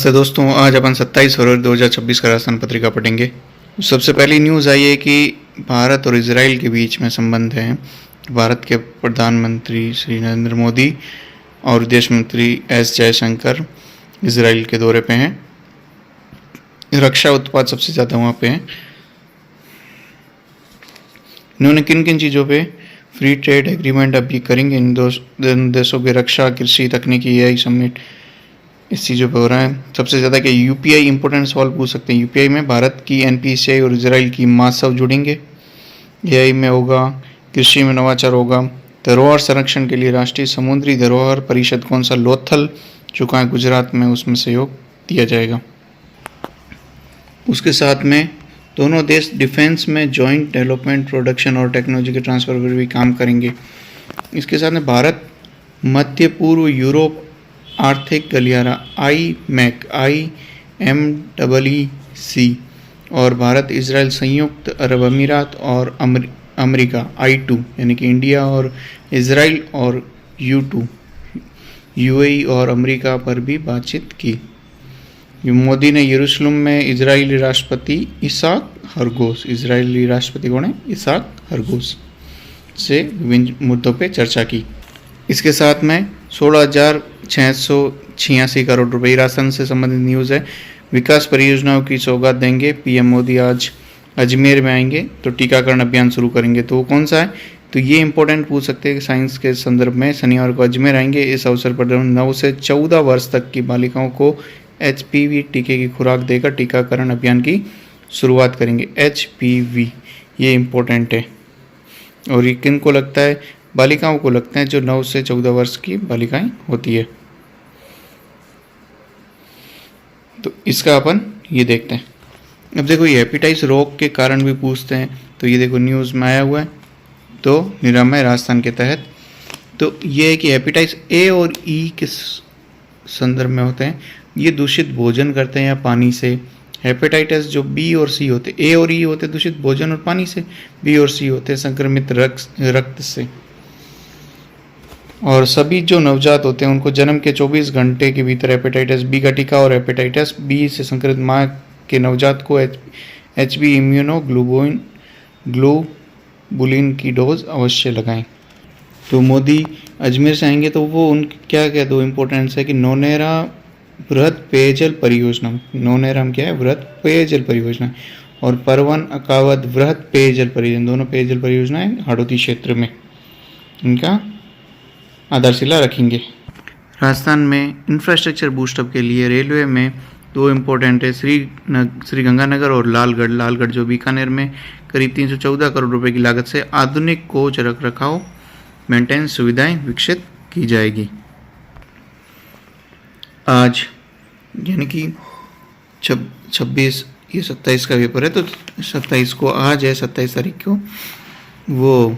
तो दोस्तों आज अपन 27 फरवरी 2026 का राजस्थान पत्रिका पढ़ेंगे। सबसे पहली न्यूज़ आई है कि भारत और इजराइल के बीच में संबंध है। भारत के प्रधानमंत्री श्री नरेंद्र मोदी और विदेश मंत्री एस जयशंकर इजराइल के दौरे पे हैं। रक्षा उत्पाद सबसे ज़्यादा वहाँ पे हैं। इन्होंने किन किन चीज़ों पे फ्री ट्रेड एग्रीमेंट अभी करेंगे इन देशों के रक्षा, कृषि, तकनीकी, एआई समिट इस चीज़ों पे हो रहा है। सबसे ज़्यादा क्या यूपीआई इंपॉर्टेंट सवाल पूछ सकते हैं। यूपीआई में भारत की एनपीसीआई और इजराइल की महासव जुड़ेंगे। एआई में होगा, कृषि में नवाचार होगा। धरोहर संरक्षण के लिए राष्ट्रीय समुद्री धरोहर परिषद कौन सा लोथल चुका है गुजरात में, उसमें सहयोग दिया जाएगा। उसके साथ में दोनों देश डिफेंस में जॉइंट डेवलपमेंट, प्रोडक्शन और टेक्नोलॉजी के ट्रांसफर पर भी काम करेंगे। इसके साथ में भारत मध्य पूर्व यूरोप आर्थिक गलियारा IMEC और भारत इजराइल संयुक्त अरब अमीरात और अमेरिका I2 यानी कि इंडिया और इजराइल और U2 UAE और अमेरिका पर भी बातचीत की। मोदी ने यरूशलेम में इजरायली राष्ट्रपति इसाक हरगोस, इजरायली राष्ट्रपति कौन है, इसाक हरगोस से विभिन्न मुद्दों पर चर्चा की। इसके साथ में 16,686 करोड़ रुपए राजस्थान से संबंधित न्यूज़ है। विकास परियोजनाओं की सौगात देंगे। पीएम मोदी आज अजमेर में आएंगे तो टीकाकरण अभियान शुरू करेंगे। तो वो कौन सा है, तो ये इंपॉर्टेंट पूछ सकते हैं कि साइंस के संदर्भ में शनिवार को अजमेर आएंगे। इस अवसर पर 9 से 14 वर्ष तक की बालिकाओं को HPV टीके की खुराक देकर टीकाकरण अभियान की शुरुआत करेंगे। HPV ये इम्पोर्टेंट है और ये किन को लगता है, बालिकाओं को लगते हैं जो 9 से 14 वर्ष की बालिकाएं होती है। तो इसका अपन ये देखते हैं। अब देखो ये हेपेटाइटिस रोग के कारण भी पूछते हैं, तो ये देखो न्यूज़ में आया हुआ है। तो निरामय राजस्थान के तहत तो ये है कि हेपेटाइटिस A और E किस संदर्भ में होते हैं, ये दूषित भोजन करते हैं या पानी से। हेपेटाइटिस जो B और C होते, A और E होते दूषित भोजन और पानी से, B और C होते संक्रमित रक्त से। और सभी जो नवजात होते हैं उनको जन्म के 24 घंटे के भीतर हेपेटाइटिस B का टीका और हेपेटाइटिस B से संक्रमित माँ के नवजात को HB इम्यूनोग्लोबुलिन की डोज अवश्य लगाएं। तो मोदी अजमेर से आएंगे तो वो उन क्या दो इम्पोर्टेंट्स है कि नौनेरा वृहद पेयजल परियोजना, नौनेरा क्या है, वृहद पेयजल परियोजना, और परवन अकावद वृहद पेयजल परियोजना, दोनों पेयजल परियोजनाएं हाड़ौती क्षेत्र में इनका आधारशिला रखेंगे। राजस्थान में इंफ्रास्ट्रक्चर बूस्टअप के लिए रेलवे में 2 इम्पोर्टेंट है, श्री गंगानगर और लालगढ़ जो बीकानेर में करीब 314 करोड़ रुपए की लागत से आधुनिक कोच रख रखाव मेंटेनेंस सुविधाएं विकसित की जाएगी। आज यानी कि 26 ये 27 का पेपर है, तो 27 को आज है, 27 तारीख को वो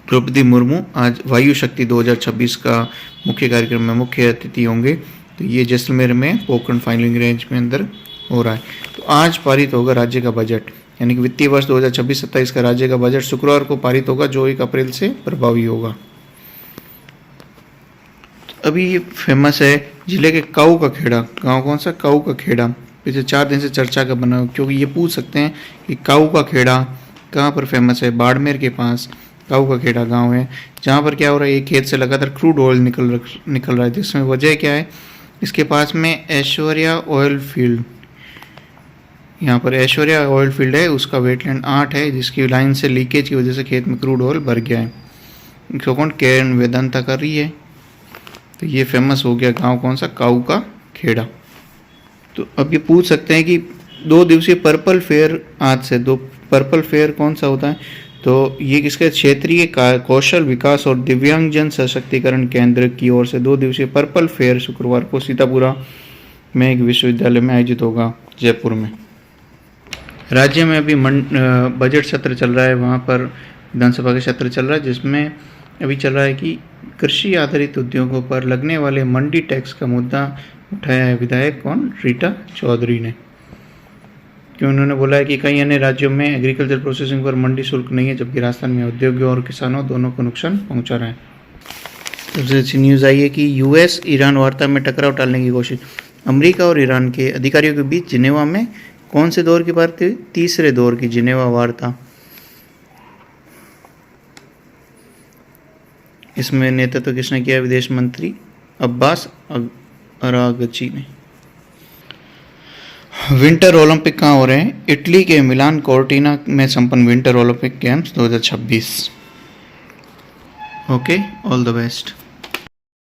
द्रौपदी मुर्मू आज वायु शक्ति 2026 का मुख्य कार्यक्रम में मुख्य अतिथि होंगे। तो ये जैसलमेर में पोखरण फाइनलिंग रेंज में अंदर हो रहा है। तो आज पारित होगा राज्य का बजट, यानी कि वित्तीय वर्ष 2026-27 का राज्य का बजट शुक्रवार को पारित होगा, जो 1 अप्रैल से प्रभावी होगा। तो अभी ये फेमस है जिले के काऊ का खेड़ा, गाँव कौन सा, काऊ का खेड़ा। पिछले 4 दिन से चर्चा का बना, क्योंकि ये पूछ सकते हैं कि काऊ का खेड़ा कहाँ पर फेमस है। बाड़मेर के पास काऊ का खेड़ा गांव है, जहाँ पर क्या हो रहा है, एक खेत से लगातार क्रूड ऑयल निकल रहा है। जिसमें वजह क्या है, इसके पास में ऐश्वर्या ऑयल फील्ड, यहाँ पर ऐश्वर्या ऑयल फील्ड है, उसका वेटलैंड 8 है, जिसकी लाइन से लीकेज की वजह से खेत में क्रूड ऑयल भर गया है। इसको कौन, केरन वेदांता कर रही है। तो ये फेमस हो गया गाँव कौन सा, काऊ का खेड़ा। तो अब ये पूछ सकते हैं कि 2 दिवसीय पर्पल फेयर आज से, 2 पर्पल फेयर कौन सा होता है, तो ये किसके, क्षेत्रीय कौशल विकास और दिव्यांगजन सशक्तिकरण केंद्र की ओर से 2 दिवसीय पर्पल फेयर शुक्रवार को सीतापुरा में एक विश्वविद्यालय में आयोजित होगा, जयपुर में। राज्य में अभी बजट सत्र चल रहा है, वहाँ पर विधानसभा का सत्र चल रहा है, जिसमें अभी चल रहा है कि कृषि आधारित उद्योगों पर लगने वाले मंडी टैक्स का मुद्दा उठाया है विधायक कौन, रीटा चौधरी ने। क्यों, उन्होंने बोला है कि कई अन्य राज्यों में एग्रीकल्चर प्रोसेसिंग पर मंडी शुल्क नहीं है, जबकि राजस्थान में उद्योगों और किसानों दोनों को नुकसान पहुंचा रहा है। सबसे अच्छी न्यूज़ आई है कि यूएस ईरान वार्ता में टकराव टालने की कोशिश। अमेरिका और ईरान के अधिकारियों के बीच जिनेवा में कौन से दौर की बात हुई? तीसरे दौर की जिनेवा वार्ता। इसमें नेतृत्व किसने किया? विदेश मंत्री अब्बास अरागची ने। विंटर ओलंपिक कहाँ हो रहे हैं? इटली के मिलान कोर्टिना में संपन्न winter Olympic games 2026। Okay, all the best.